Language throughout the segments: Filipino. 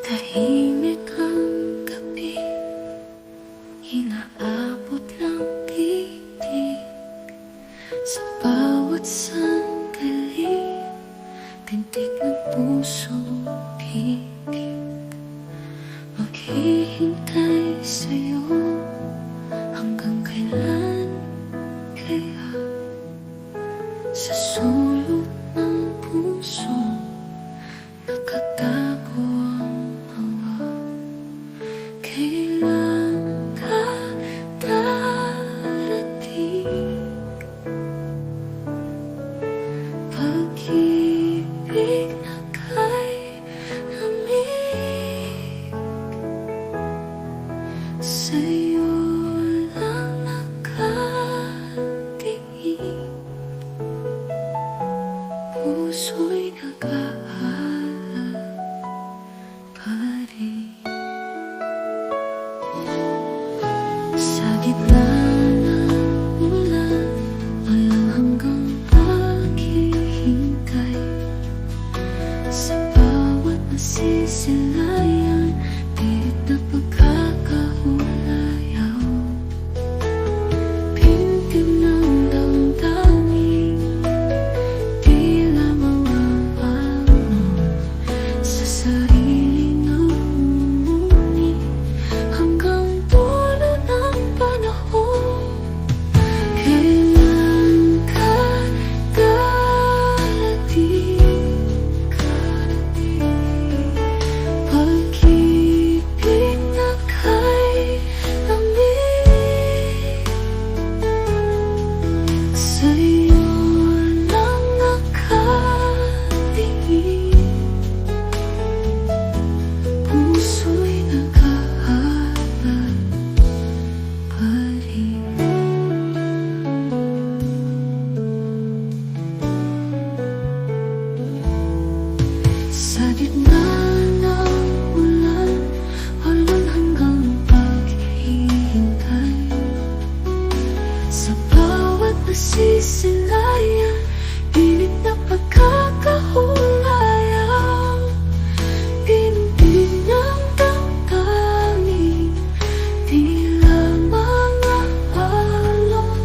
Tahimik ang gabi, inaabot lang titig. Sa bawat sandali, tintig ng puso pigil. Maghihintay sa'yo hanggang kailan kaya? Sa sulot ng puso nakatago ang awa. Kailan ka darating? Pag-ibig na kay lamig, sa'yo lang nakatingin. Puso'y nag-aalala pa rin. Sa gitna ng ulan, walang hanggang paghihintay. Sa bawat nasisilayan, pilit na pagkakahulayaw. Pintig ng damdamin, tila mga alon sa sarili ng mumuni. Hanggang dulo ng panahon, kailan ka darating? Pag-ibig na kay lamig, sa'yo lang nakatingin. Puso'y nag-aalala pa rin. Sa gitna ng ulan, walang hanggang paghihintay. Sa bawat nasisilayan, pilit na pagkakahulayaw. Pintig ng damdamin, tila mga alon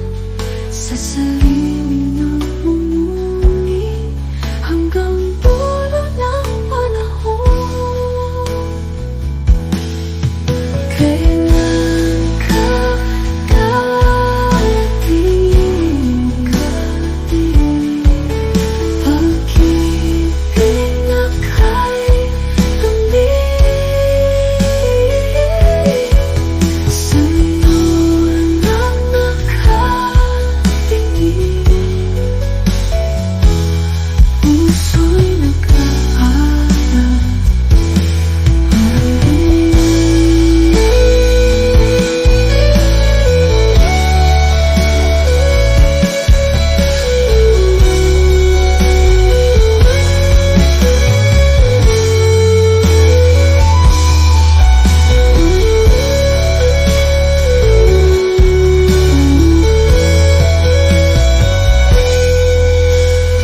sa sarili ng mumuni. Hanggang dulo ng panahon, kailan ka darating? Pag-ibig na kay lamig, sa'yo lang nakatingin. Puso'y nag-aalala pa rin.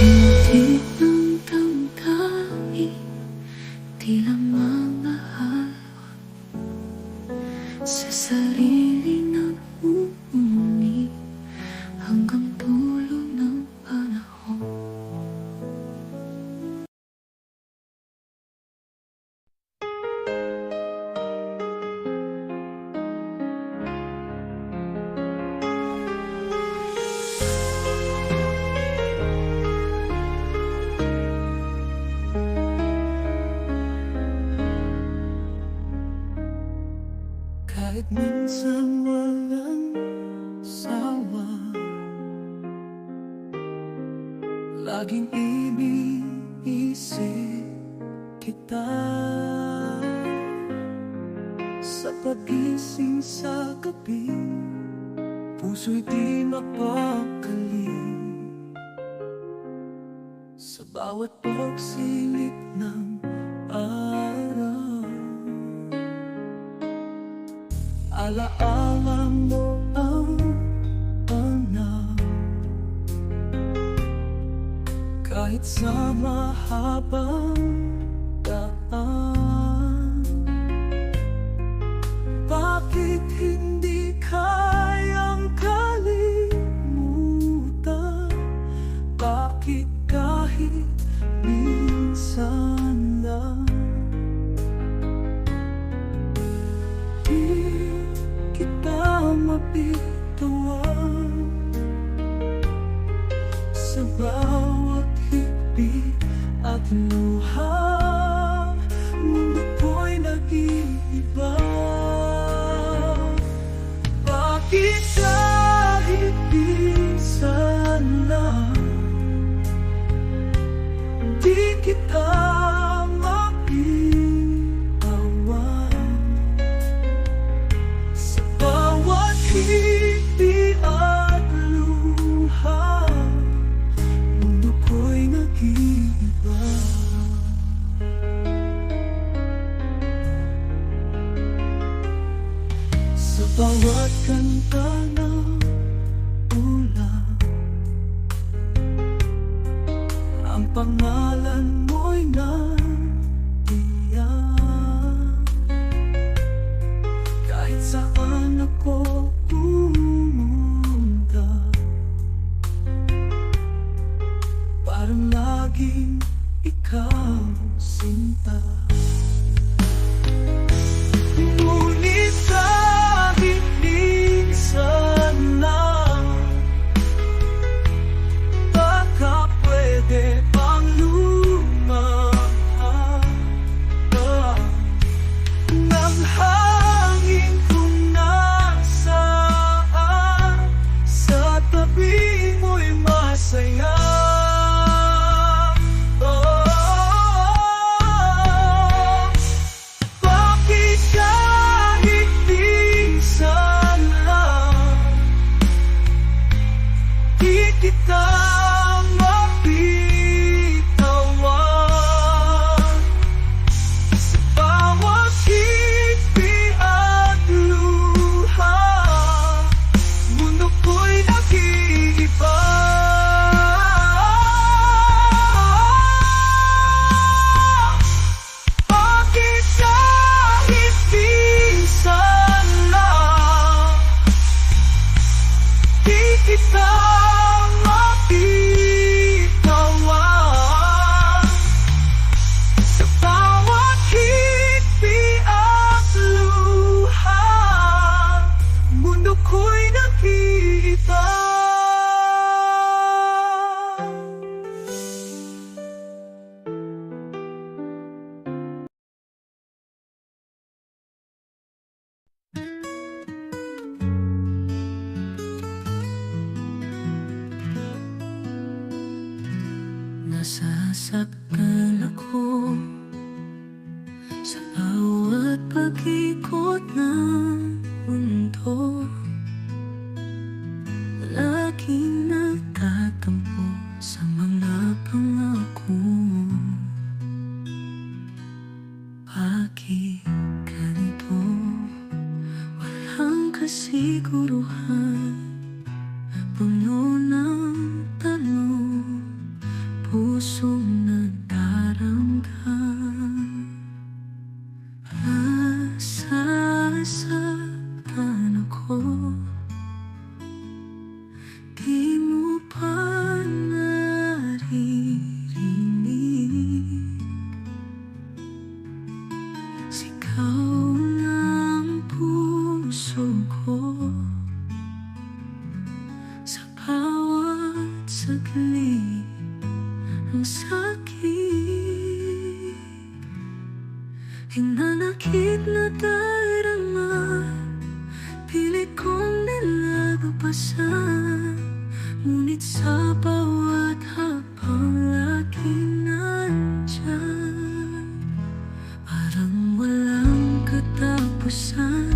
Tintig ng damdamin, tila mga alon sa sarili ng mumuni. Hanggang dulo ng panahon. Kahit minsan walang sawa, laging iniisip kita. Sa pagising sa gabi, puso'y di mapakali. Sa bawat pagsilip ng araw, alaala mo ang anak. Kahit sa mahabang daan, mabitawan. Sa bawat higpit at luha, mundo ko'y nag-iiba. Bakit kahit minsan lang di kita mabitawan? Sa bawat higpit at luha, mundo ko'y nag-iiba. Sa bawat kanta ng ulan, ang pangalan mo'y nandiyan. Kahit saan ako pumunta, parang laging ikaw sinta. Ngunit kahit minsan lang, baka pwede pang lumahal ng hangin kung nasaan. Sa tabi mo'y masaya. Bakit kahit minsan lang di kita mabitawan? Sa bawat higpit at luha, mundo ko'y nag-iiba. Bakit kahit minsan lang di kita mabitawan? Sa bawat higpit at luha, mundo ko'y nag-iiba. Nasasaktan ako sa bawat pag-ikot ng mundo. Laging nagtatampo sa mga pangako. Bakit ganito? Walang kasiguruhan, puno ng tanong, pusong nagdaramdam. Nasasaktan ako, di mo pa naririnig. Sigaw ng puso ko sa bawat saglit. Ang sakit, hinanakit na darama, pilit kong nilalabasan. Ngunit sa bawat habang laging nandyan, parang walang katapusan.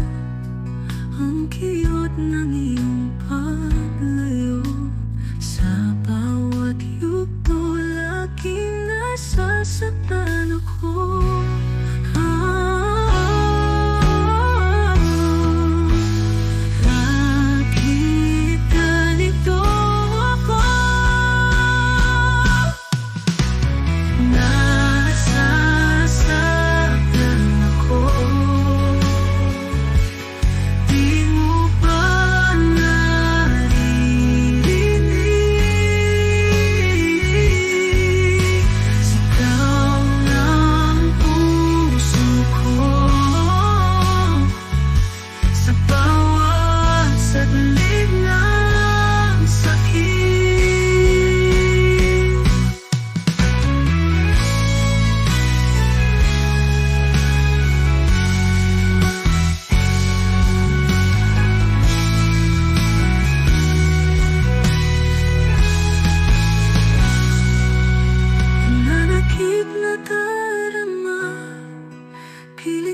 Ang kiyot ng iyong paglayo, sa bawat yugto laging nasasaktan ako. Bakit ganito ako? Nasasaktan ako.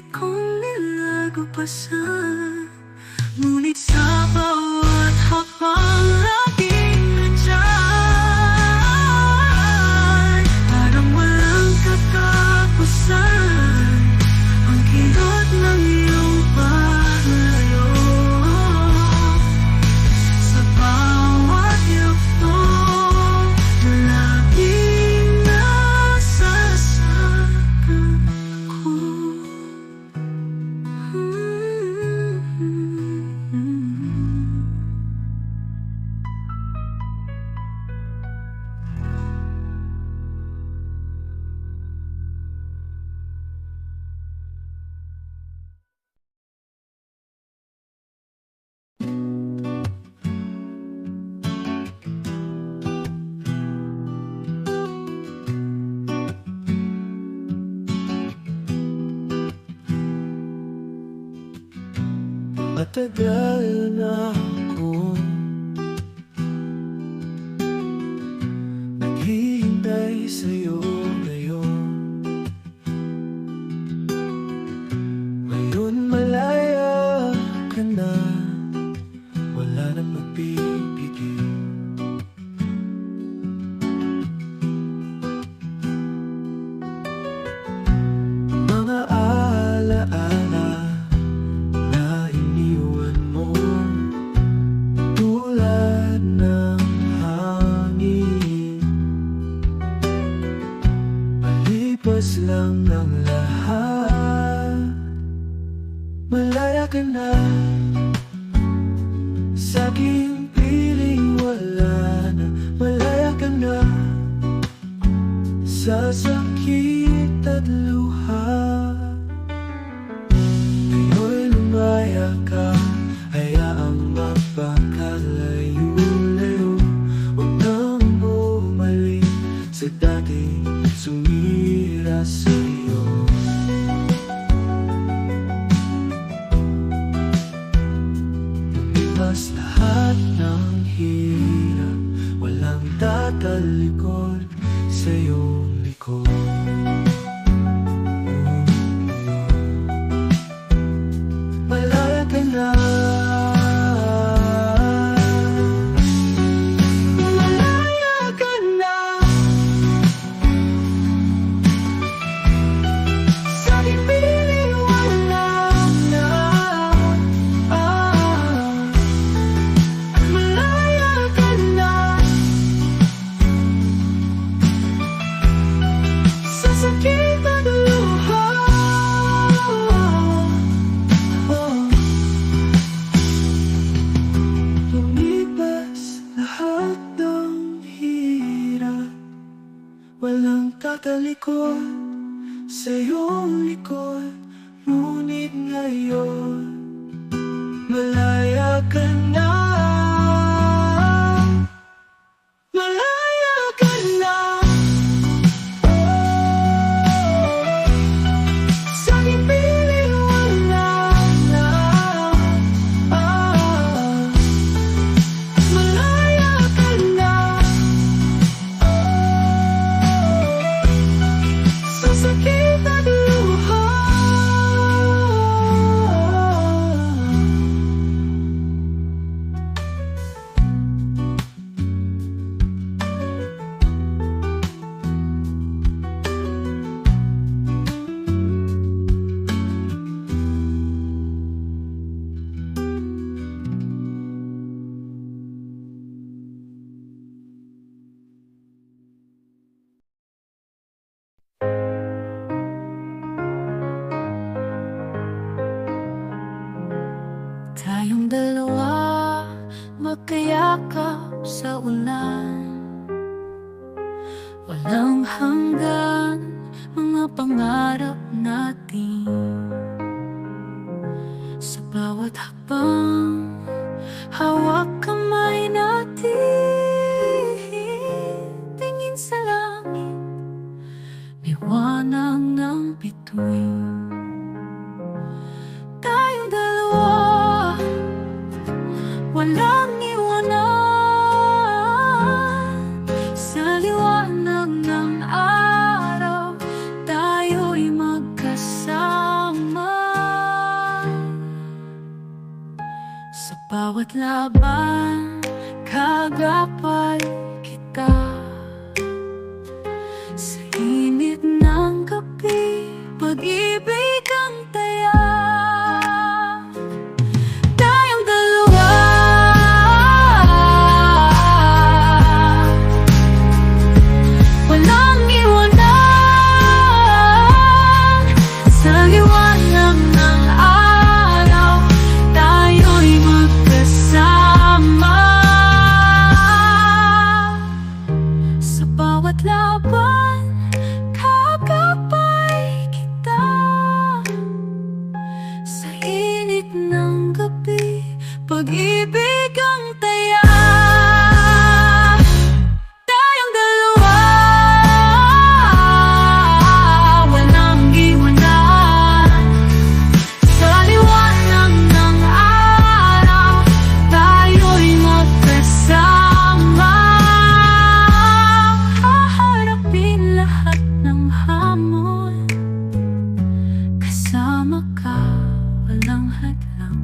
kong nilagupasan. Ngunit sa bawat hakbang laging nandyan, parang walang katapusan ang kilot ng iyong paglayo. Sa bawat yugto na laging nasasakan ko. Matagal na akong naghihintay sa'yo ngayon. Ngayon malaya ka na, wala nang magbibigay. Mga alaala na iniwan mo, tulad ng hangin, malipas lang ang lahat. Malaya ka na, sa aking piling wala na. Malaya ka na, sa sakit at luha. Ngayon lumaya ka, hayaang magpakalayo-layo. Huwag nang bumalik sa dating sumira sa'yo. Lumipas lahat ng hirap, walang tatalikod sa iyong likod. Malaya ka na, malaya ka na, sa aking piling wala na. Malaya ka na, sa sakit at luha. Lumipas lahat ng hirap, walang tatalikod sa iyong likod. Ngunit ngayon, malaya ka na, malaya ka na, sa aking piling wala na. Malaya ka na, sa sakit at luha. Tayong dalawa magkayakap sa ulan, walang hanggan mga pangarap natin. Sa bawat hakbang, hawak kamay natin, tingin sa langit, liwanag ng bituin. Tayong dalawa, walang iwanan. Sa liwanag ng araw, tayo'y magkasama. bawat laban, kagapay kita. Sa init ng gabi, pag-ibig ang taya. Tayong dalawa, walang iwanan. Sa liwanag ng araw, tayo'y magkasama. Sa bawat laban, kagapay kita. Sa init ng gabi, pag-ibig ang taya. Tayong dalawa, walang iwanan. Sa liwanag ng araw, tayo'y magkasama. Haharapin lahat ng hamon, kasama ka, walang hadlang,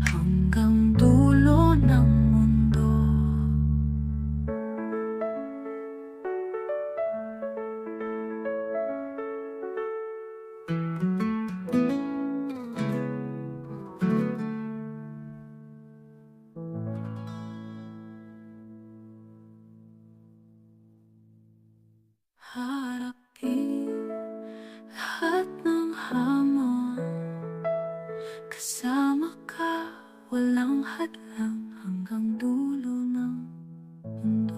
hanggang dulo ng mundo. Harapin lahat ng hamon, kasama ka, walang hadlang, hanggang dulo ng mundo.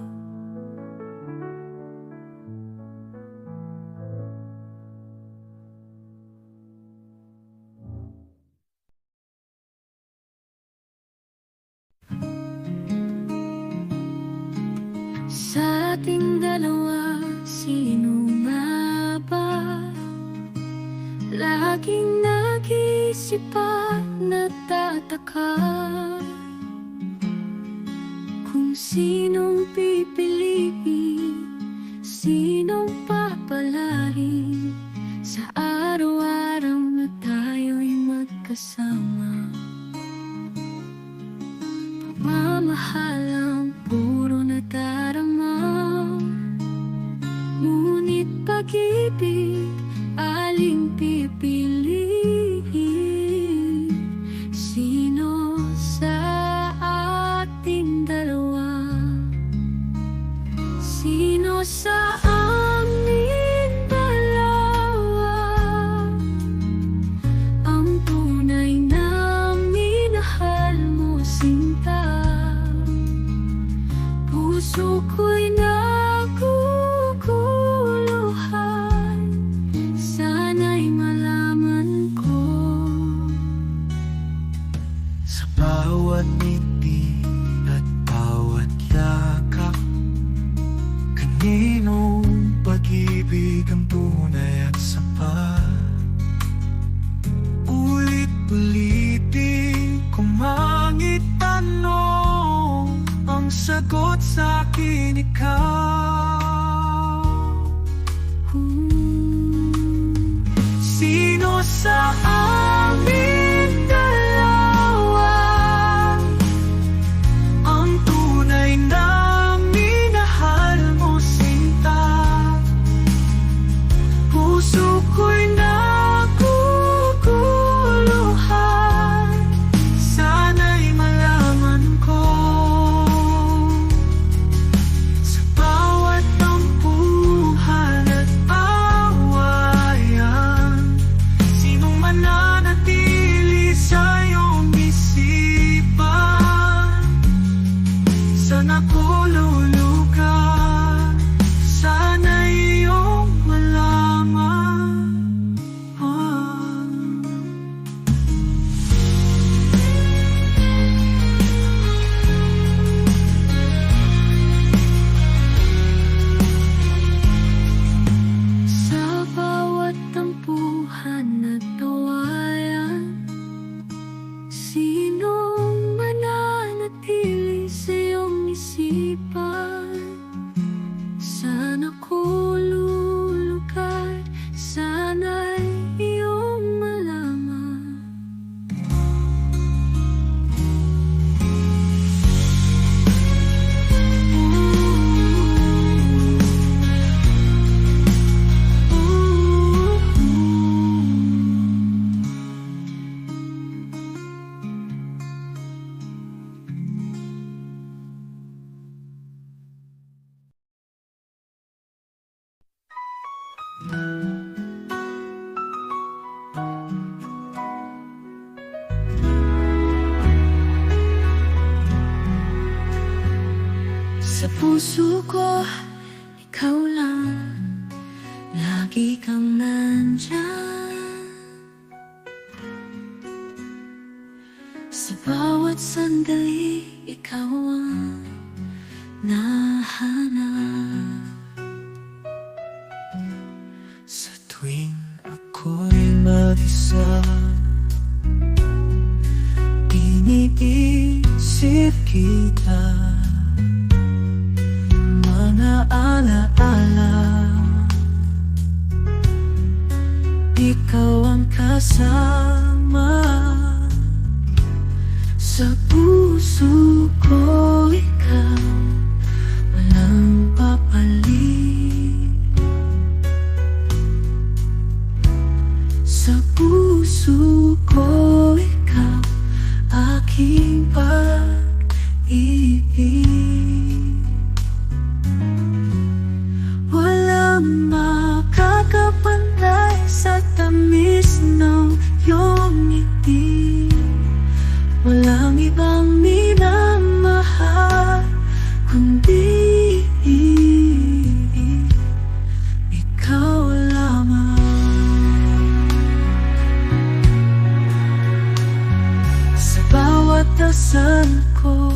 Sa ating dalawa, sino nga ba laging nag-iisip at natataka? Kung sinong pipiliin, sinong papalarin, sa araw-araw na tayo'y magkasama. Pagmamahal ang puro nadarama, ngunit pag-ibig, aling pipiliin? Sino sa ating dalawa? Sino sa aming dalawa ang tunay na minahal mo, sinta? Puso ko'y naguguluhan, sana'y malaman ko. Sa bawat ngiti at bawat yakap, kaninong pag-ibig ang tunay at sapat? Ulit-ulitin kumangit tanong, ang sagot sa'kin ikaw. Sino sa amin dalawa ang tunay na minahal mo, sinta? Puso ko'y naguguluhan, sana'y malaman ko. Sa bawat tampuhan at awayan, sinong man puso ko, ikaw lang, lagi kang nandyan. Sa bawat sandali, ikaw ang nahanap. Sa tuwing ako'y mag-isa, iniisip kita, mga alaala. Ikaw ang kasama sa puso ko, ikaw walang papalit. Sa puso ko, ikaw aking pag-ibig. Walang makakapantay sa tamis ng iyong ngiti. Walang ibang minamahal kundi ikaw lamang. Sa bawat dasal ko,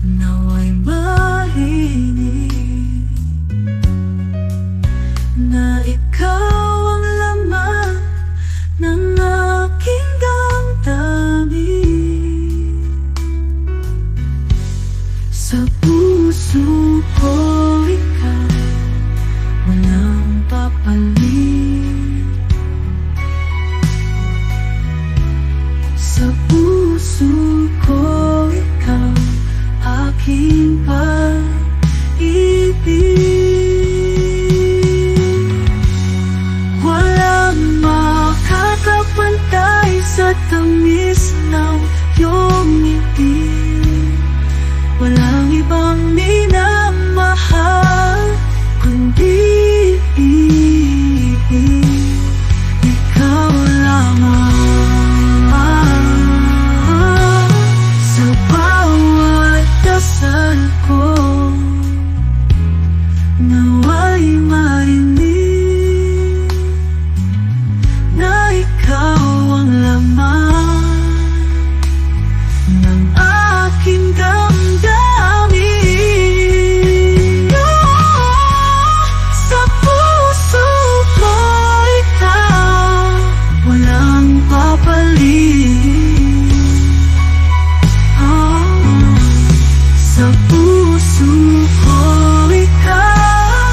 nawa'y marinig na ikaw ang laman ng aking damdamin. Sa puso ko, ikaw walang papalit. Sa puso ko, ikaw aking pag-ibig. Walang makakapantay sa tamis ng iyong ngiti. Walang ibang minamahal kundi ikaw lamang. Sa bawat dasal ko, nawa'y marinig na ikaw ang laman ng aking damdamin. Sa puso ko, ikaw walang papalit. Sa puso ko, ikaw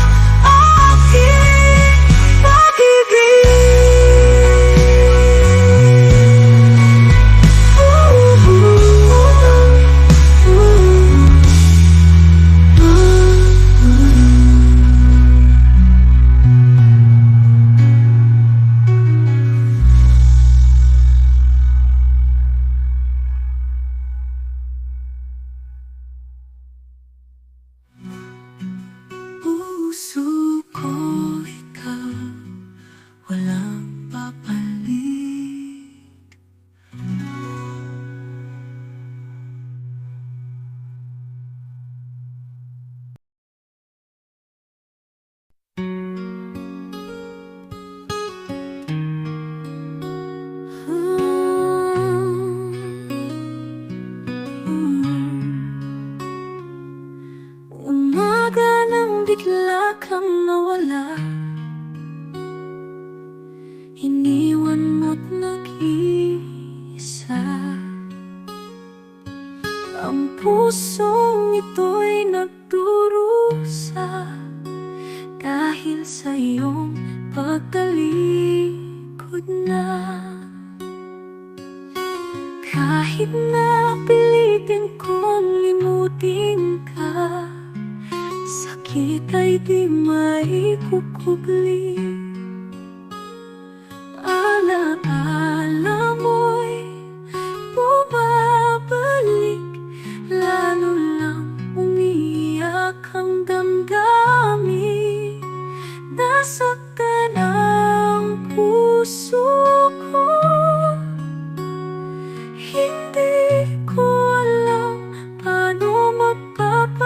aking puso ko, ikaw walang papalit. Umaga nang bigla kang nawala, iniwan mo't nag-iisa. Ang pusong ito'y nagdurusa dahil sa iyong pagtalikod na. Kahit na pilitin kong limutin ka, sakit ay di maikukubli. Alaala mo'y bumabalik, lalo lang umiyak ang damdamin. Nasaktan ang puso ko, hindi ko alam paano magpapaliwanag.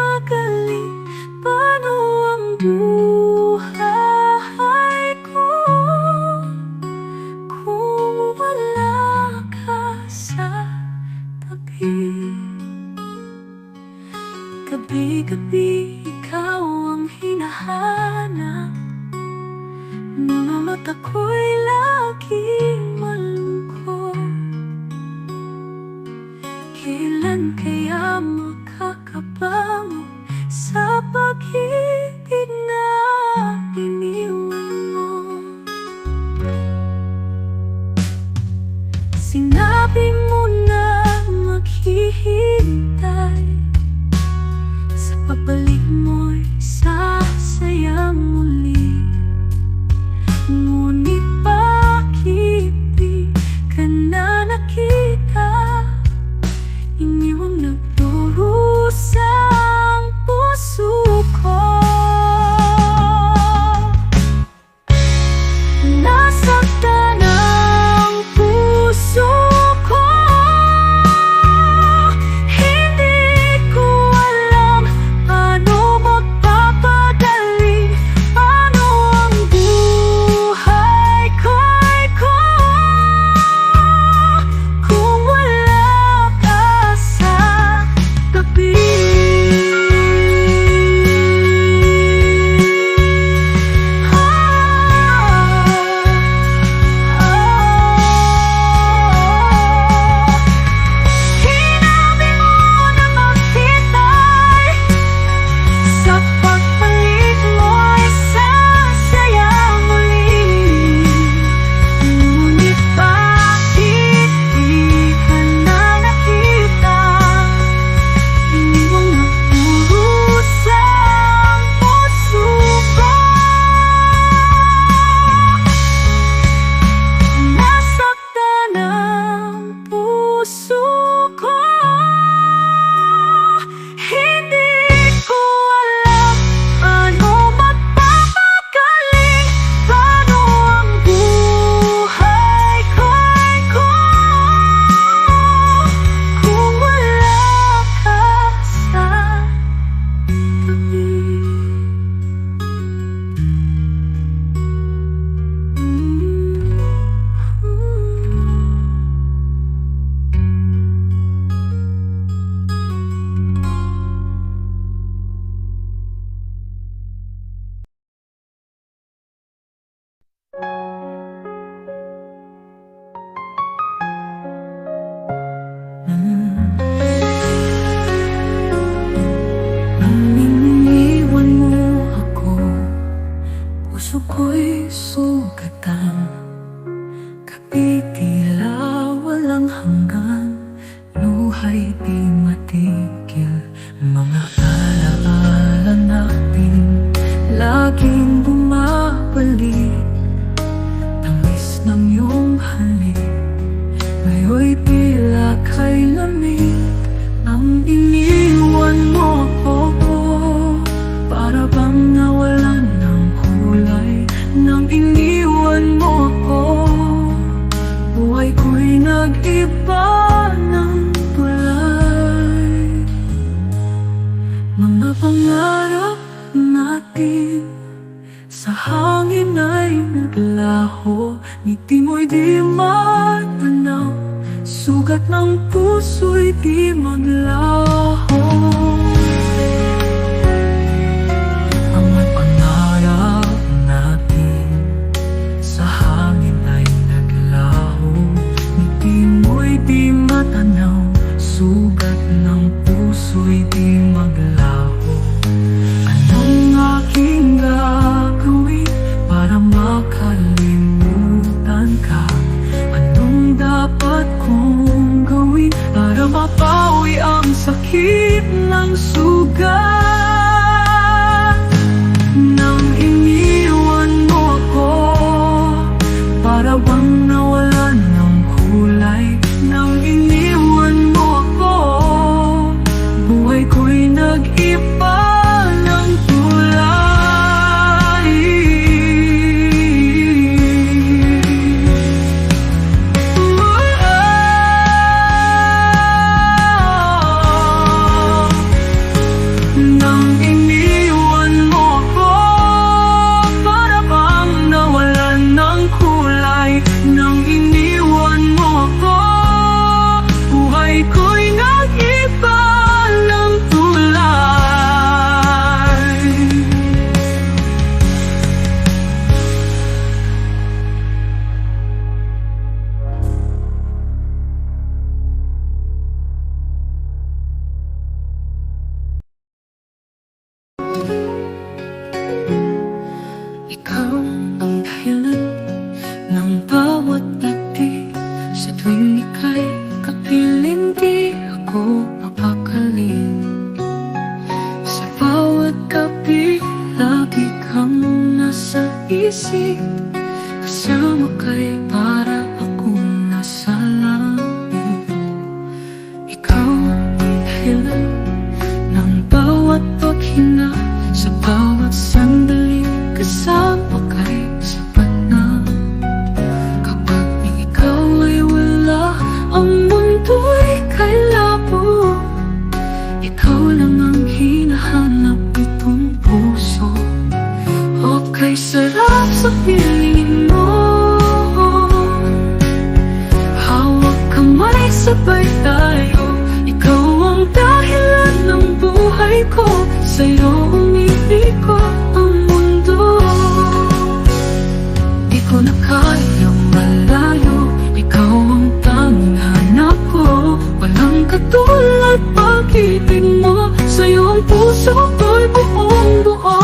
laho, ngiti mo'y di matanaw, sugat ng puso'y di maglaho. Ang mga pangarap natin sa hangin ay naglaho, ngiti mo'y di matanaw, sugat ng puso'y di maglaho. Anong aking gagawin para makalimutan ka? Anong dapat kong gawin para mapawi ang sakit ng sugat? Nang iniwan mo ako, para bang nawalan ng kulay. Nang iniwan mo ako, buhay ko'y nag-iba ng kulay. Nang iniwan mo ako, para bang nawalan ng kulay. Nang iniwan mo ako, buhay ko'y nag-iba ng kulay. Ikaw ang dahilan ng bawat ngiti, sa tuwing ika'y kapiling di ako mapakali. Sa bawat gabi, lagi kang nasa isip, kasama ka'y para akong nasa langit. Ikaw ang dahilan ng bawat paghina, sa bawat sandali, kasama ka'y sapat na. Kapag ikaw ay wala, ang mundo'y kay labo. Ikaw lang ang hinahanap itong puso. O kay sarap sa piling mo, hawak kamay sabay tayo. Ikaw ang dahilan ng buhay ko, sa'yo umiikot ang mundo. Di ko na kayang malayo, ikaw ang tanging hanap ko. Walang katulad pag-ibig mo, sa'yo ang puso ko'y buong buo.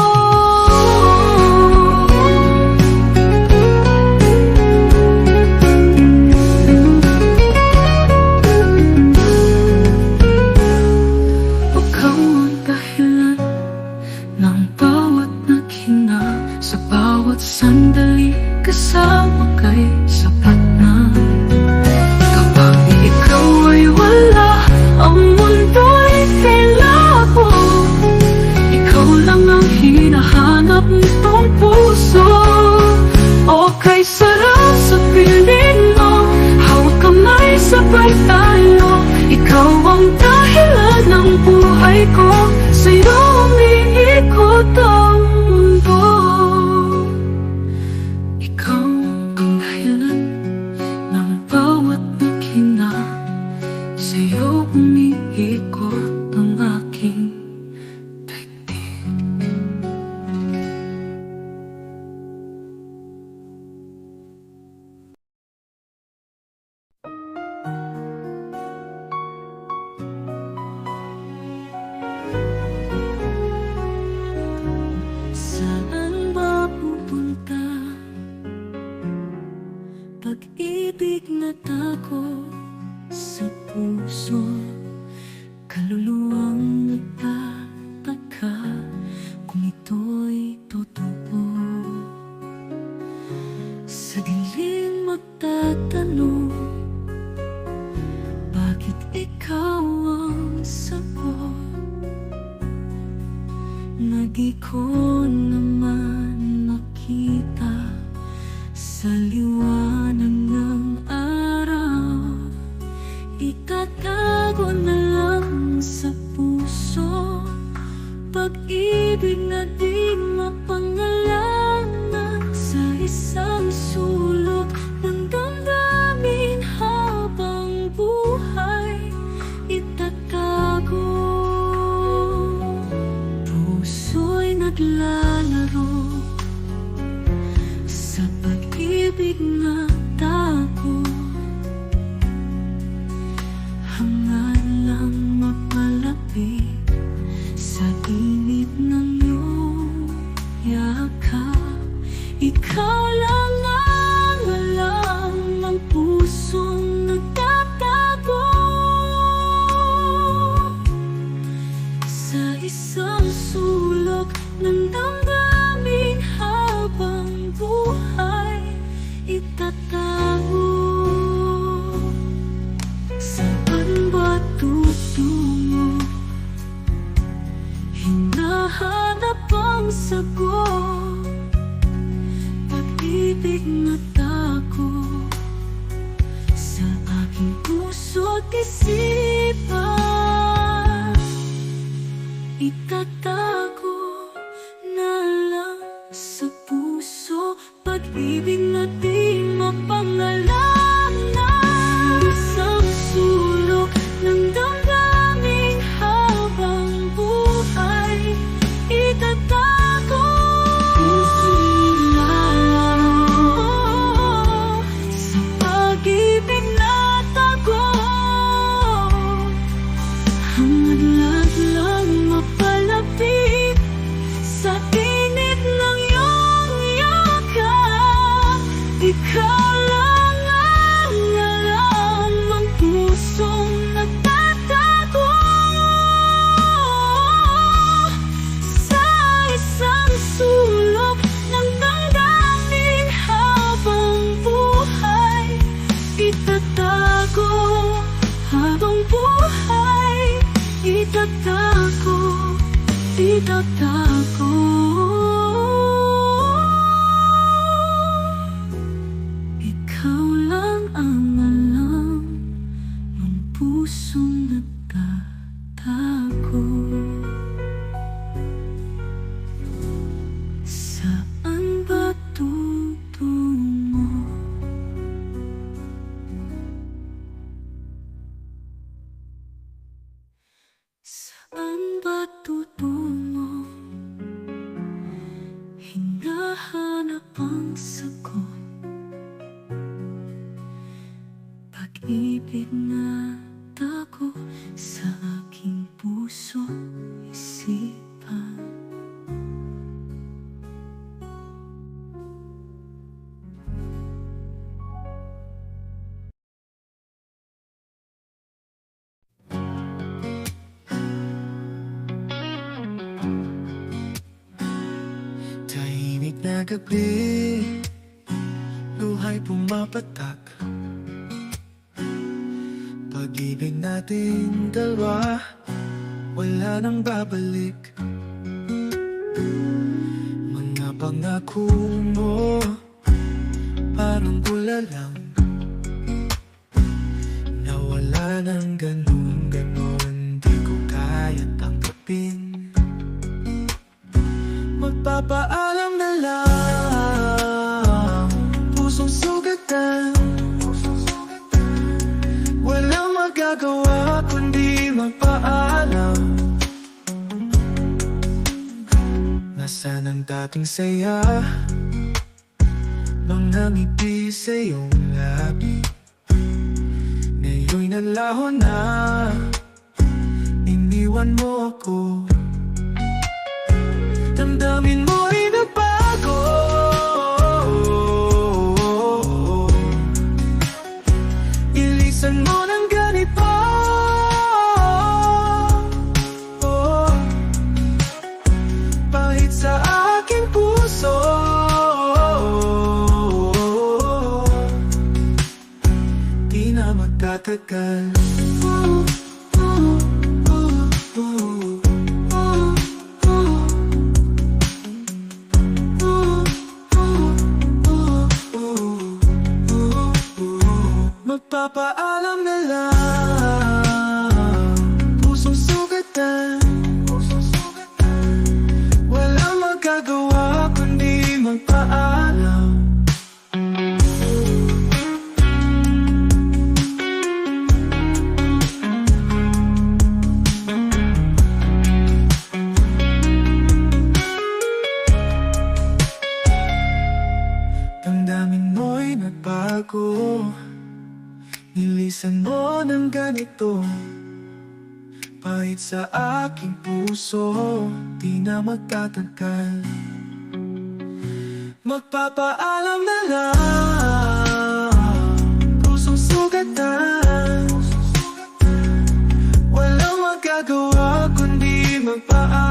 Ikaw ang dahilan ng bawat naghina, sa bawat sandali, kasama ka'y sapat na. Kapag ikaw ay wala, ang mundo'y kay labo. Ikaw lang ang hinahanap nitong puso. O kay sarap sa piling mo, hawak kamay sabay tayo. Ikaw ang dahilan ng buhay ko, sa'yo umiikot ang mundo. Ikaw ang dahilan ng bawat naghina, sa'yo umiikot ang aking daigdig. Saan ba pupunta pag-ibig na tago sa puso? Kaluluwang nagtataka kung ito'y totoo. Sa dilim magtatanong, bakit ikaw ang sagot? Na di ko naman makita sa liwanag ng araw. Itatago na lang sa puso, pag-ibig na di mapangalanan sa isang sulat. pag-isipan. Itatago na lang sa puso, pag-ibig na di mapangalanan. Isang sulok ng damdamin habang buhay, itatago. Puso nilalang sa pag-ibig na tago. Hangad lang mapalapit sa init ng iyong yakap. Ikaw lang ang alam ang pusong nagtatago. Sa isang sulok ng damdamin habang buhay, itatago. Habang buhay, itatago, itatago. Ikaw lang ang alam ng pusong nagtatago. Saan ba tutungo? Saan ba tutungo? Hinahanap ang sagot. Pag-ibig na tago sa aking puso't isipan. Tahimik na gabi, luha'y pumapatak. Pag-ibig natin dalawa, wala nang babalik. Mga pangako mo, parang bula lang. Nawala ng ganun-ganon, di ko kaya tanggapin. Magpapaalam na lang, pusong sugatan. Walang magagawa kundi magpaalam. Nasaan ang dating saya, mga ngiti sa iyong labi. Ngayon'y nalaho na, iniwan mo ako. Damdamin mo'y nagbago. Ilisan mo ng ganito. Pahit sa aking puso. Di na magtatagal. Magpapaalam na lang, pusong sugatan. Walang magagawa kundi magpaalam. Damdamin mo'y nagbago. Nilisan mo ng ganito. Pahit sa aking puso, di na magtatagal. Magpapaalam na lang, pusong sugatan. Walang magagawa kundi magpaalam.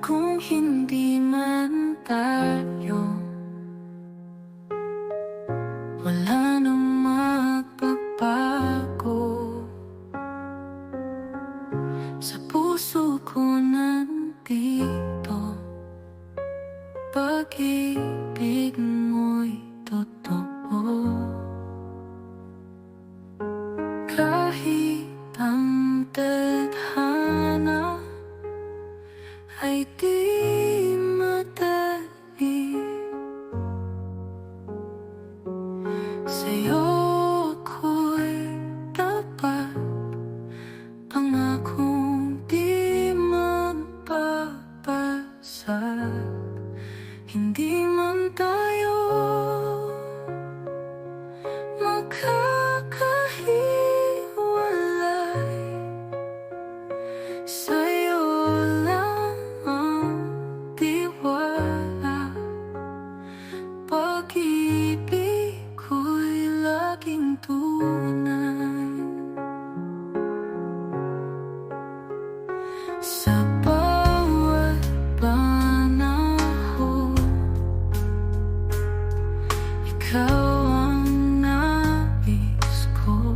Kung hindi man tayo, wala nang magpapagawa. Sa'yo ako'y dapat pangakong di magpapasag. Hindi man tayo makakahiwalay, sa'yo lang ang tiwala. Pag-ibig ko'y laging tunay. Sa bawat panahon, ikaw ang nais ko.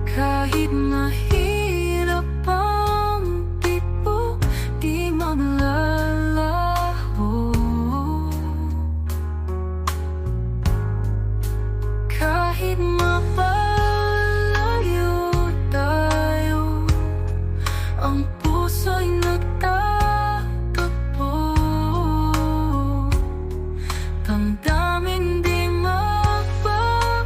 Kahit mahirap ang tipo, di maglalaho. Kahit mapalayo tayo, ang puso'y nagtatakbo. Damdamin di magbabago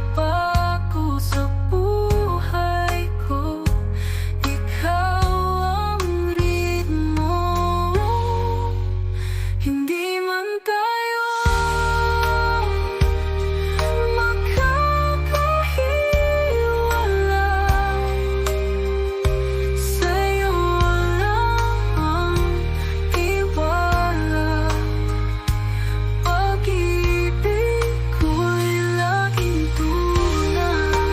sa buhay ko. Ikaw ang ritmo. Hindi man tayo makakahiwalay, sa'yo lang ang tiwala. Pag-ibig ko'y laging tunay.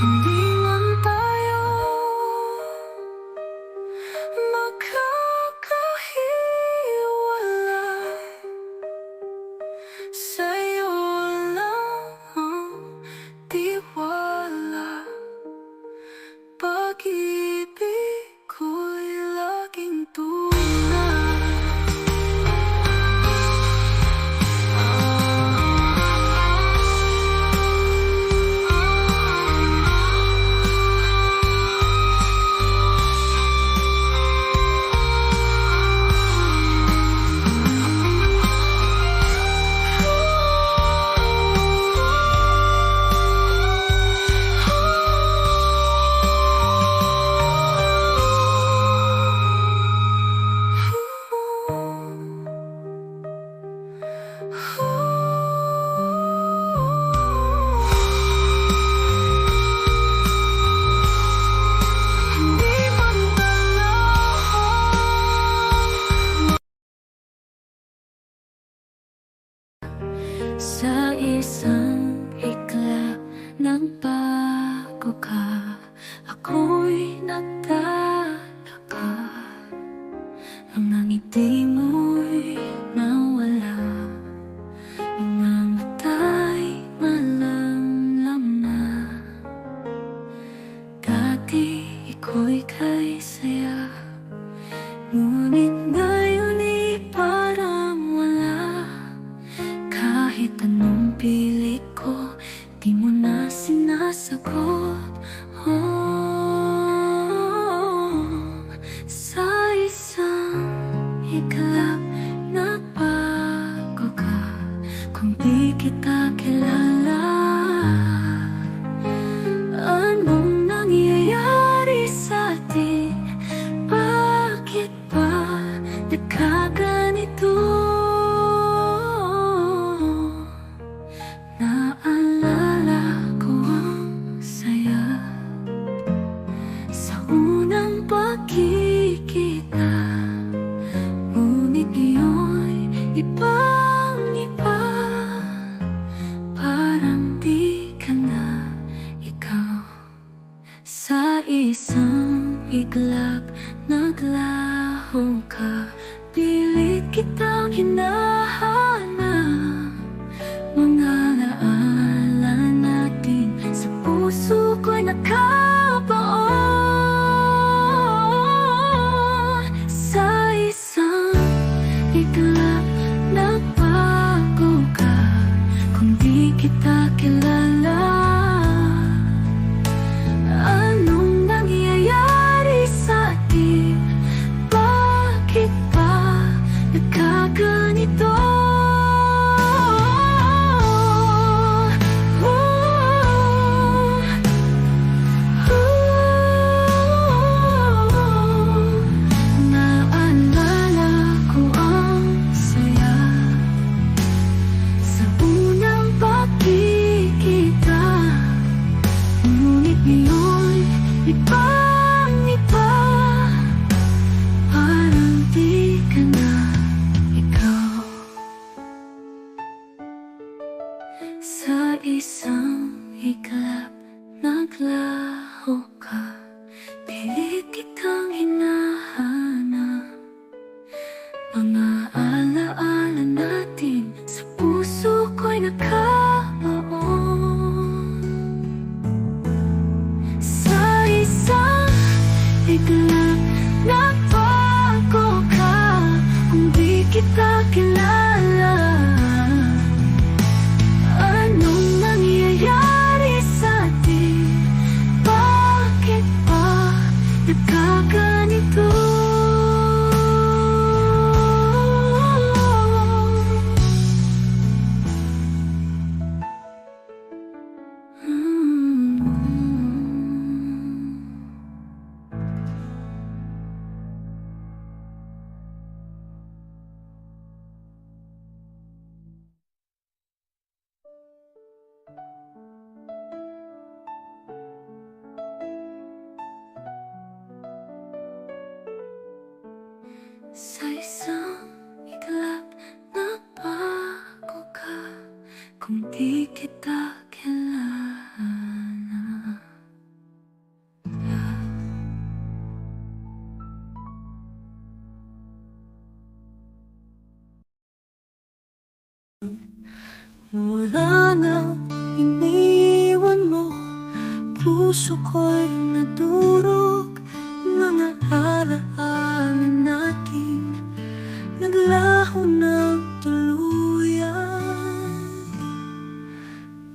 Hindi man tayo makakahiwalay, sa'yo lang ang tiwala. Pag-ibig ko'y laging tunay. Hindi man sa isang iglap ng bago ka, ako'y nagtataka. Ang ngiti mo'y nawala, mga mata'y malamlam na. Dati iko'y kay saya, ngunit ngayon'y parang wala. Kahit anong pilit ko, di mo na sinasagot. Sa isang iglap nagbago ka, kung di kita kilala. Anong nangyayari sa atin? Bakit ba nagkaganito? Naalala ko ang saya sa unang pagkikita, ngunit ngayon ibang-iba. Parang di ka na ikaw. Sa isang iglap naglaho ka, pilit kitang hinahanap. Mga alaala natin sa puso ikalap, naglaho ka. Pilit kitang hinahanap. Mga alaala natin sa puso ko'y nakabaon. Sa isang ikalap, nagbago ka. Kung di kita kilala, anong nangyayari sa atin? Bakit ba nagkaganito? Sa isang ikalap, nagbago ka. Kung di kita kilala, mula nang iniwan mo, puso ko'y nadurog. Mga alaala natin naglaho ng tuluyan.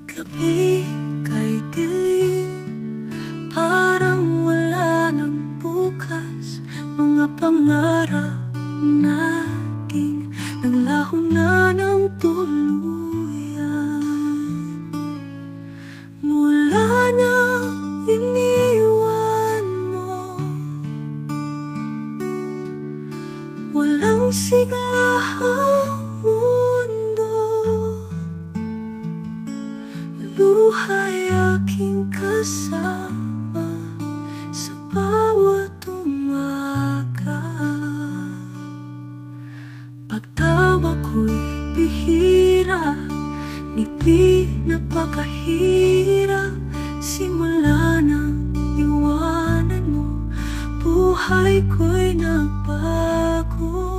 Gabi kay dilim, parang wala ng bukas. Mga pangarap natin naglaho na ng tuluyan. Mula nang iniwan mo, walang sigla ang mundo. Luhay aking kasama sa bawat umaga. Pagtawa ko'y bihira, ngiti napakahirap. Simula nang iwanan mo, buhay ko'y nagbago.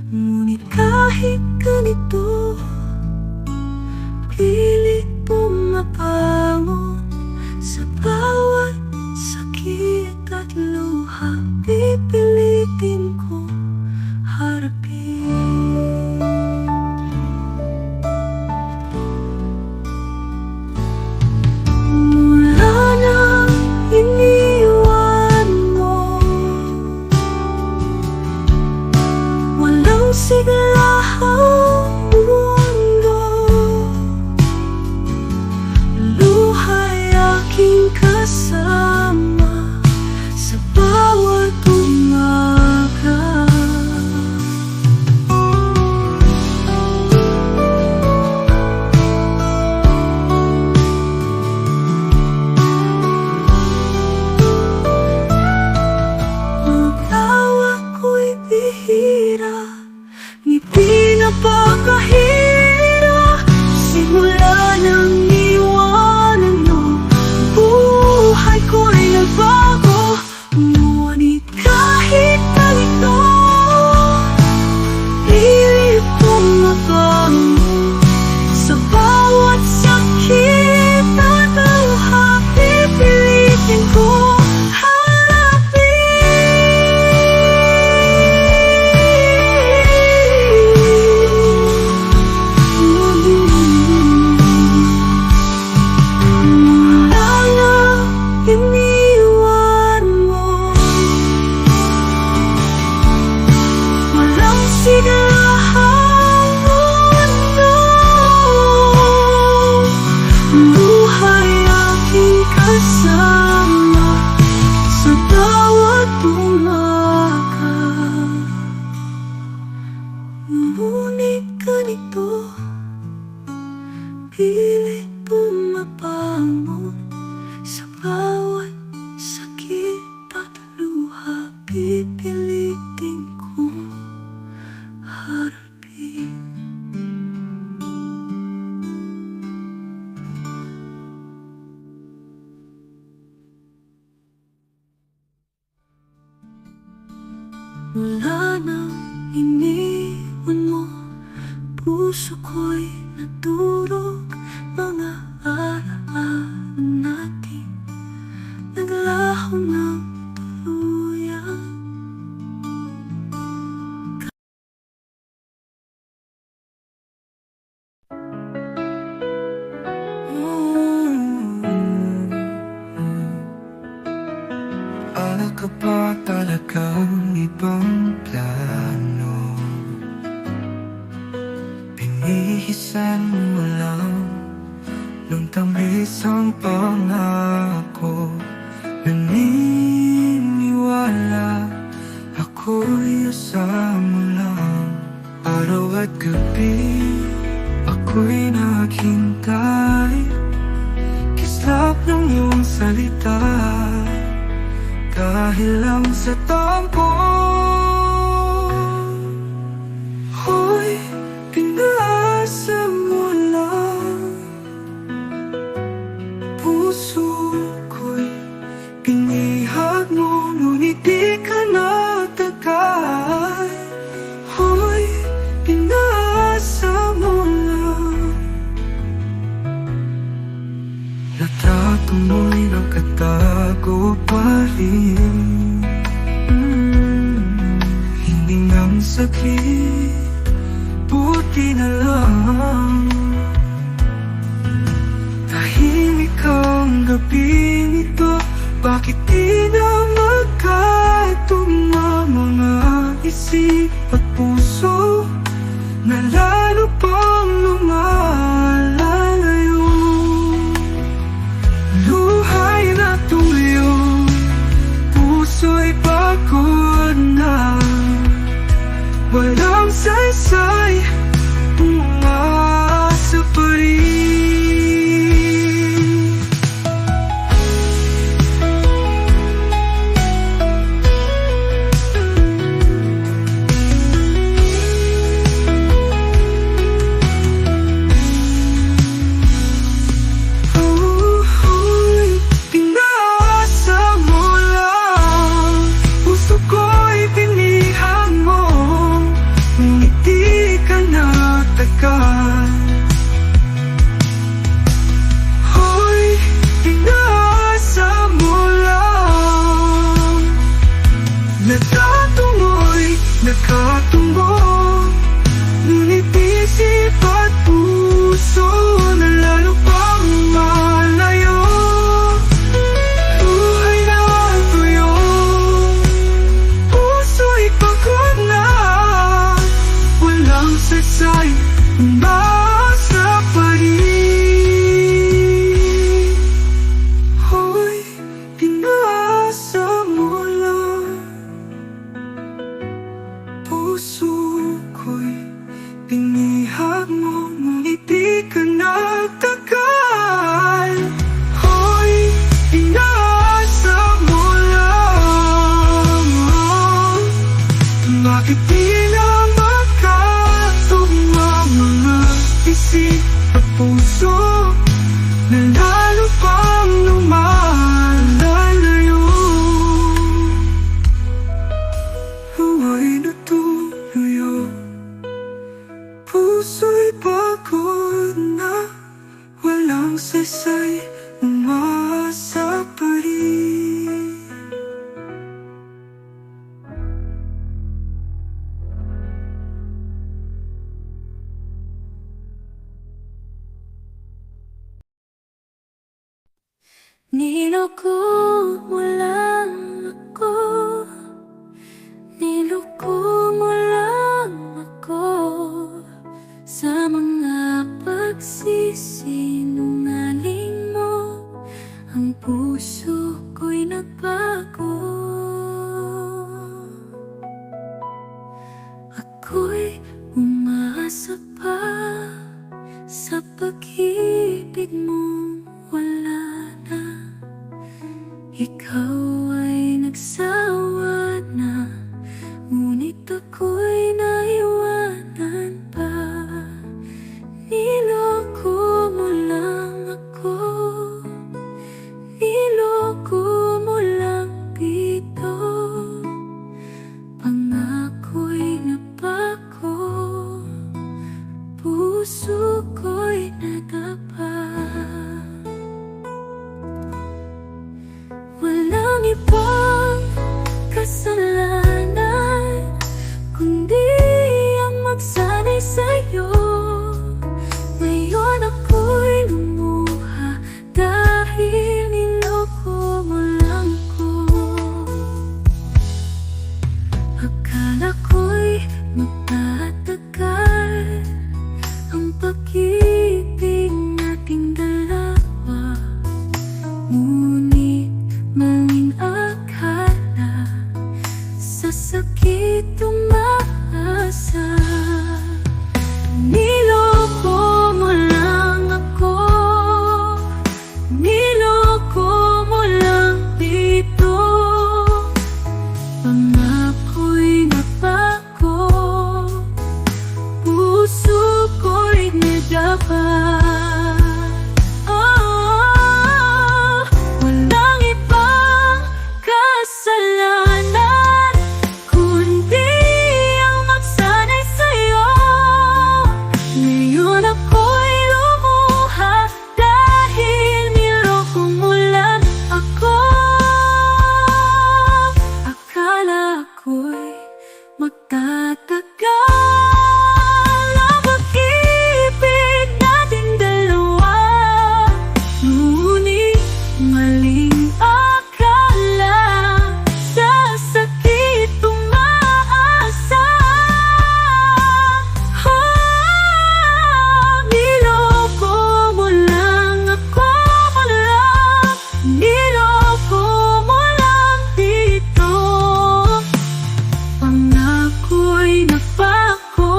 Ngunit kahit ganito, pilit pumabangon. Sa bawat sakit at luha, pipilitin ko harapin. Sigla ang mundo, luhay aking kasama sa bawat umaga. Ang tawa ko'y bihira, ngiti napakahirap. Simula nang iwanan mo, buhay ko'y nagbago. Ngunit kahit ganito, pilit pumabangon. Sa bawat sakit at luha, pipilitin ko pilit pumabangon. Sa bawat sakit at luha, pipilitin ko harapin. Mula nang iniwan mo, puso ko'y nadurog. Mga alaala natin naglaho ng tuluyan. Ala ka ba talagang ibang plano? Pinihisan mo lang nung tamis ang pangako. Naniniwala ako'y asam mo lang. Araw at gabi ako'y naghintay, kislap ng iyong salita. Dahil lang sa tampo, hoy, pinaasa mo lang. Puso ko'y pinihag mo, ngunit di ka nagtagal. Hoy, pinaasa mo lang. Natrato mo'y nakatago pa rin. Hiningang sakit, buti na lang. Tahimik ang gabing ito, bakit di na magkatugma mga isip at puso na lalo pang lumalayo? Luhay na tuyo, puso'y pagod na, walang saysay, umasa pa rin. Pinaasa mo lang, puso ko'y pinihag mo, ngunit di ka nagtagal. Hoy, pinaasa mo lang. Nagtatungo'y nagkatungo, ngunit isip at puso na lalo pang malayo. Buhay na tuyo, puso'y pagod na, walang saysay, umasa pa rin. Hoy, pinaasa mo lang. Puso ko'y pinihag mo, ngunit di ka nagtagal. Hoy, pinaasa mo lang. Bakit di na magkatugma mga isip at puso na lalo pang lumalalayo? Huwag natuloyo, puso'y pagod na, walang saysay, umasa pa rin. Niloko mo lang ako, niloko mo lang ako, sa mga pagsisinungaling mo, ang puso ko'y nagbago. Ako'y umaasa pa sa pag-ibig mong wala na. Ikaw ay nagsawa na, ngunit ako'y naiwanan pa. Niloko mo lang ako, niloko mo lang dito. Pangarap ibang kasalanan, kundi ang magsanay sa'yo. Ngayon ako'y lumuha dahil niloko mo lang ko. Akala ko'y magtatagal ang pag-ibig nating dalawa, ngunit maling akala, sa sakit umaasa. Niloko mo lang ako, niloko mo lang dito. Pangako'y napako, puso ko'y nadapa. Walang ibang kasalanan, kundi ang magsanay sa'yo. Ngayon ako'y lumuha dahil niloko mo lang ako. Akala ko'y magtatagal ang pag-ibig nating dalawa, ngunit maling akala, sa sakit umaasa. Niloko mo lang ako, niloko mo lang dito. Pangako'y napako,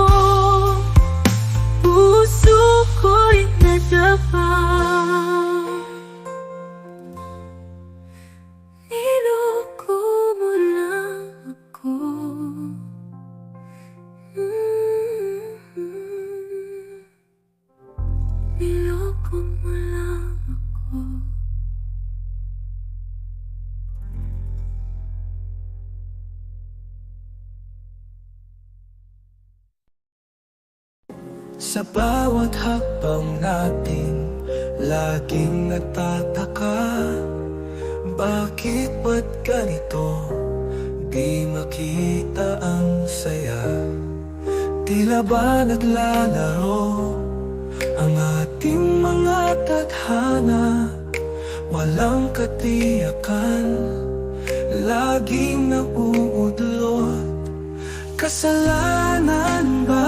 puso ko'y nadapa. Niloko mo lang ako. Niloko mo lang ako. Sa bawat hakbang natin, laging nagtataka, bakit ba't ganito? Di makita ang saya. Tila ba naglalaro ang ating mga tadhana? Walang katiyakan, laging nauudlot. Kasalanan ba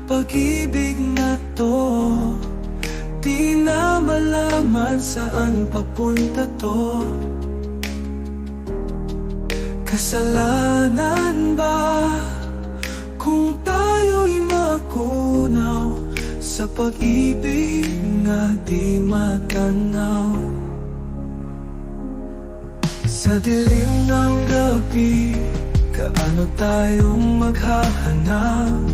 pag-ibig na to? Di na malaman saan papunta to. Kasalanan ba kung tayo'y makunaw sa pag-ibig na di matanaw? Sa dilim ng gabi, kaano tayong maghahanap?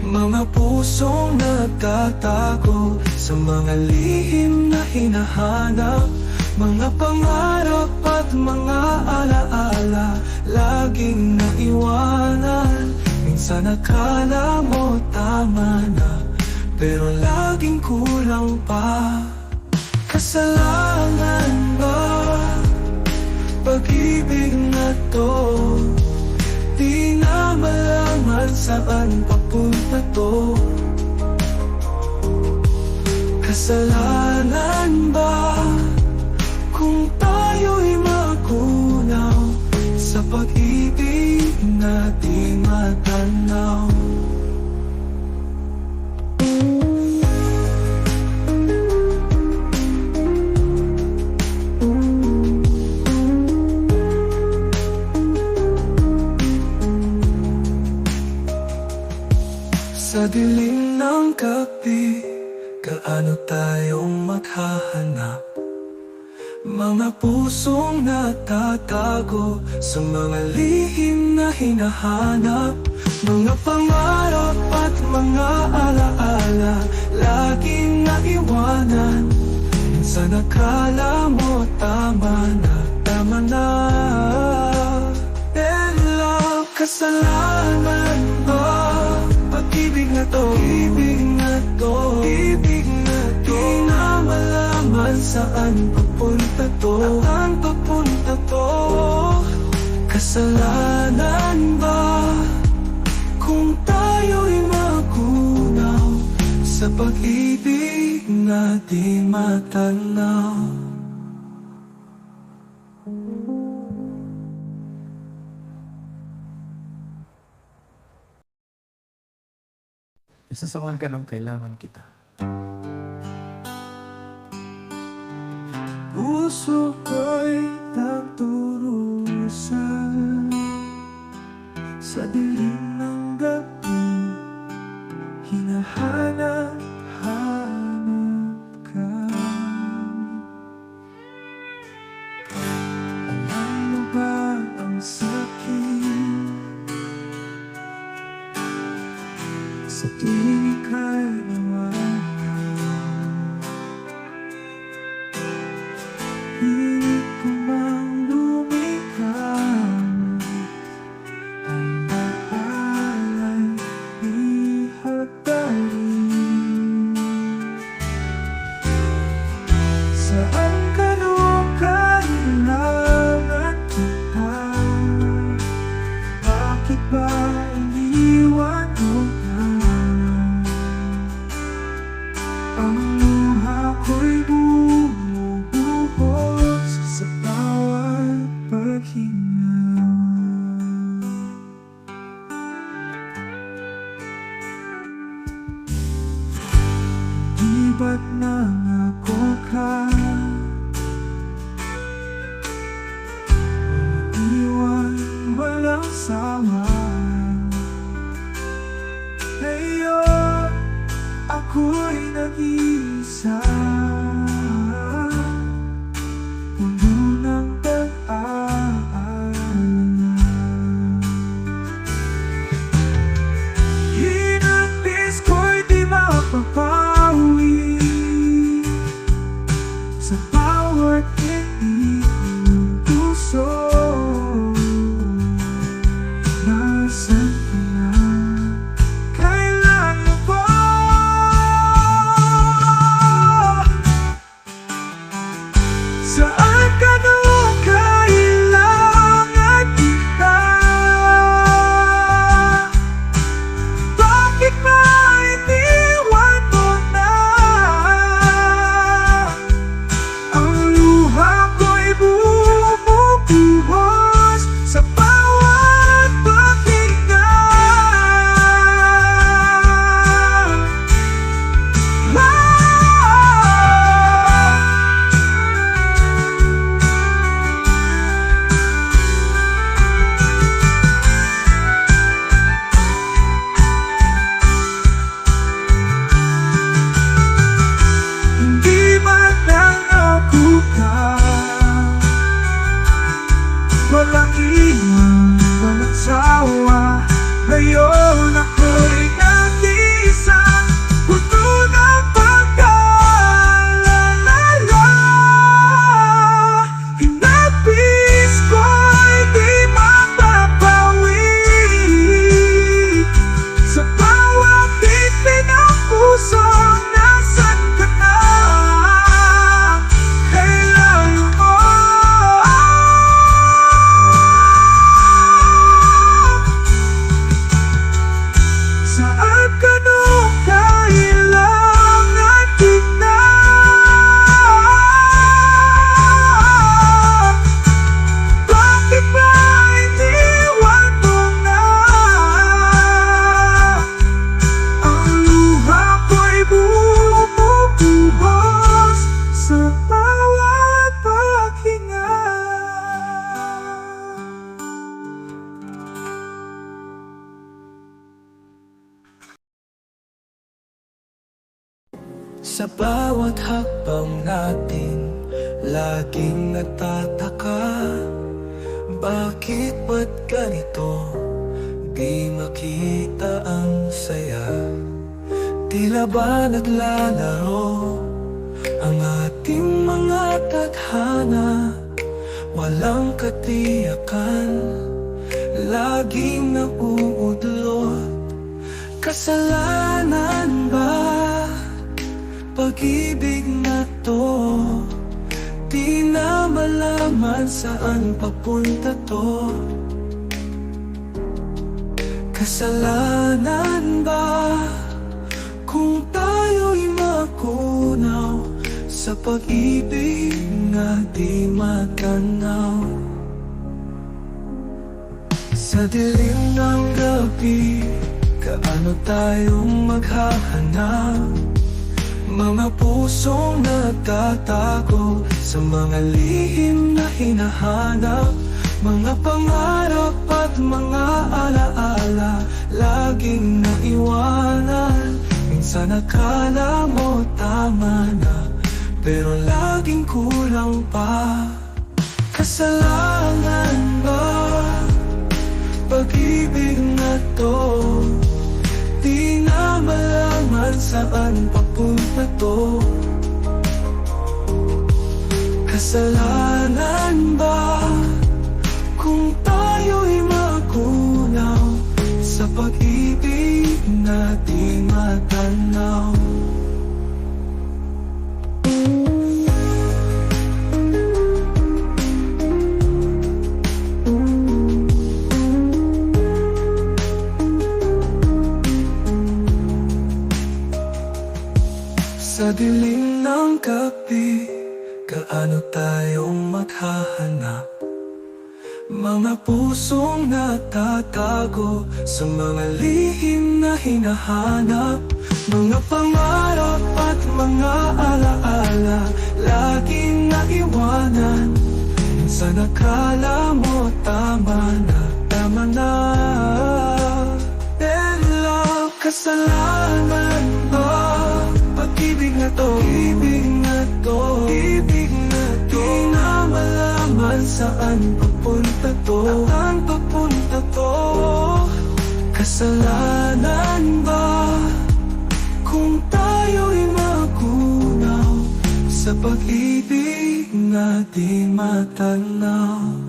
Mga pusong nagtatago sa mga lihim na hinahanap. Mga pangarap at mga alaala, laging naiwanan. Minsan akala mo tama na, pero laging kulang pa. Kasalanan ba pag-ibig na to? Di na malaman saan papunta to. Kasalanan ba kung tayo'y magunaw sa pag-ibig na di matanaw? Sa dilim ng gabi, kaano tayong maghahanap? Mga pusong natatago sa mga lihim na hinahanap. Mga pangarap at mga alaala, laging naiwanan. Minsan akala mo tama na, tama na. And love, kasalanan ba pag-ibig na to? Ibig na to, ibig na to, di na malaman saan papunta to? Saan papunta to? Kasalanan ba kung tayo'y magunaw sa pag-ibig na di matanaw? Isasawan ka ng kailangan kita. Puso ko'y nagturusan sa dilim ng gabi, hinahanap-hanap ka. Alam mo ba ang sakit sa tuwing ika'y nawalan? Pilit ko mang lumikha, ang bahala'y ihagdarin. Saan ka noong kailangan kita? Bakit ba iniwan mo na? Ang luha ko'y bumubuhos sa bawat paghinga. Di ba't nangako ka? Iwan walang sawa. Ngayon ako'y nag-iisa, puno ng pag-aalala. Hinantis ko'y di mapapawi sa bawat titig ng puso. Nasaan ka na? Kailan mo ba? Saan ka noong kailangan kita? Bakit ba iniwan mo na? Ang luha ko'y bumubuhos sa bawat paghinga. Hindi man nangako ka, walang iwan, walang sawa. Ngayon ako'y nag-iisa, puno ng pag-aalala. Hinapis ko'y di mapapawi sa bawat titig ng puso. Nasaan ka na? Kailan mo? Saan ka noong kailangan kita? Bakit ba iniwan mo na? Ang luha ko'y bumubuhos sa bawat paghinga. Sa bawat hakbang natin, laging natataka. Bakit ba't ganito? Di makita ang saya. Tila ba naglalaro ang ating mga tadhana? Walang katiyakan, laging nauudlot. Kasalanan ba pag-ibig na to? Di na malaman saan papunta to. Kasalanan ba kung tayo'y makunaw sa pag-ibig na di matanaw? Sa dilim ng gabi, kaano tayong maghahanap? Mga pusong nagtatago sa mga lihim na hinahanap. Mga pangarap at mga alaala laging naiwanan. Minsan akala mo tama na, pero laging kulang pa. Kasalanan ba pag-ibig na to? Di na malaman saan papunta to. Kasalanan ba kung tayo'y magunaw sa pag-ibig na di matanaw? Sa dilim ng gabi, kaano tayong maghahanap? Mga pusong natatago sa mga lihim na hinahanap. Mga pangarap at mga alaala laging naiwanan. Minsan akala mo tama na, tama na. Pero kasalanan ba pag-ibig na to? Ibig na to, ibig na to. Di na malaman saan papunta to, saan papunta to. Kasalanan ba kung tayo'y magunaw sa pag-ibig na di matanaw?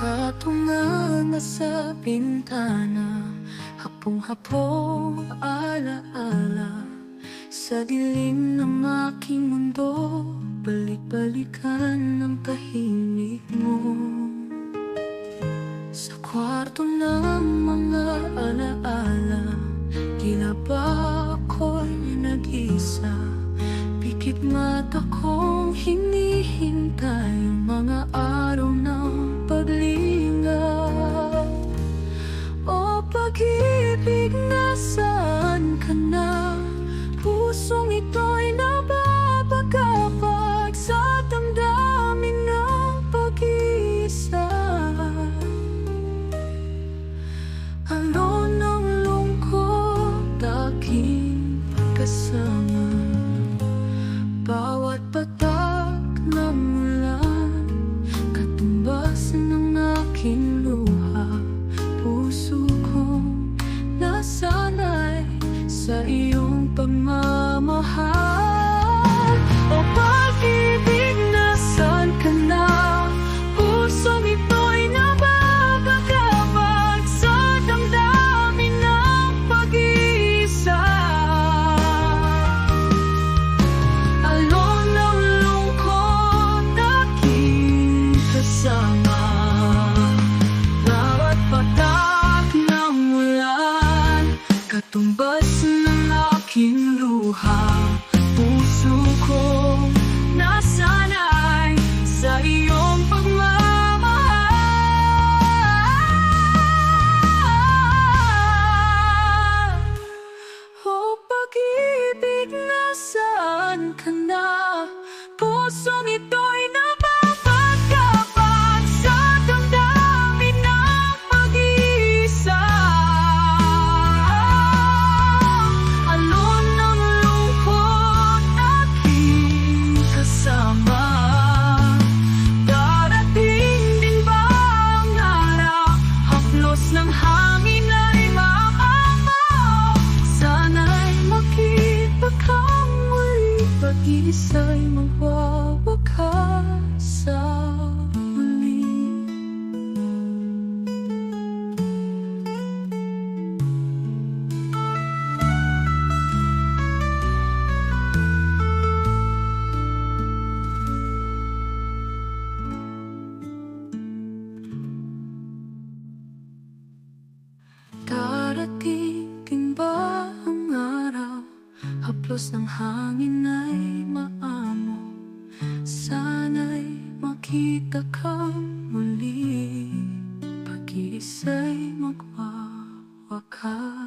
Katunga na sa bintana, hapong-hapong alaala. Sa dilim ng aking mundo, balik-balikan ang tahimik mo. Sa kwarto ng mga alaala, tila ba ako'y nag-isa? Pikit mata kong hinihintay ang mga araw ng paglingaw. O pag-ibig, nasaan ka na? Pusong ito'y nababagabag sa damdamin ng pag-iisa. Alon ng lungkot, aking kasama. Bawat patak ng ulan, katumbasan ng aking luha. Puso kong nasanay sa iyong pagmamahal. O pag-ibig, nasaan ka na? Pusong ito'y nababagabag sa damdamin ng pag-iisa. Alon ng lungkot, aking kasama. Bawat patak ng ulan, katumbas ng aking luha. Puso ko nasanay sa iyong pagmamahal. O pag-ibig, nasaan ka na? Pusong ito'y nababagabag sa damdamin ng pag-iisa. Alon ng lungkot, aking kasama. Darating din ba ang araw? Haplos ng hangin ay maaari. pag-iisa'y magwawakas sa muli. Darating ba ang araw, haplos ng hangin ay maamo, sana'y makita kang muli, pag-iisa'y magwawakas.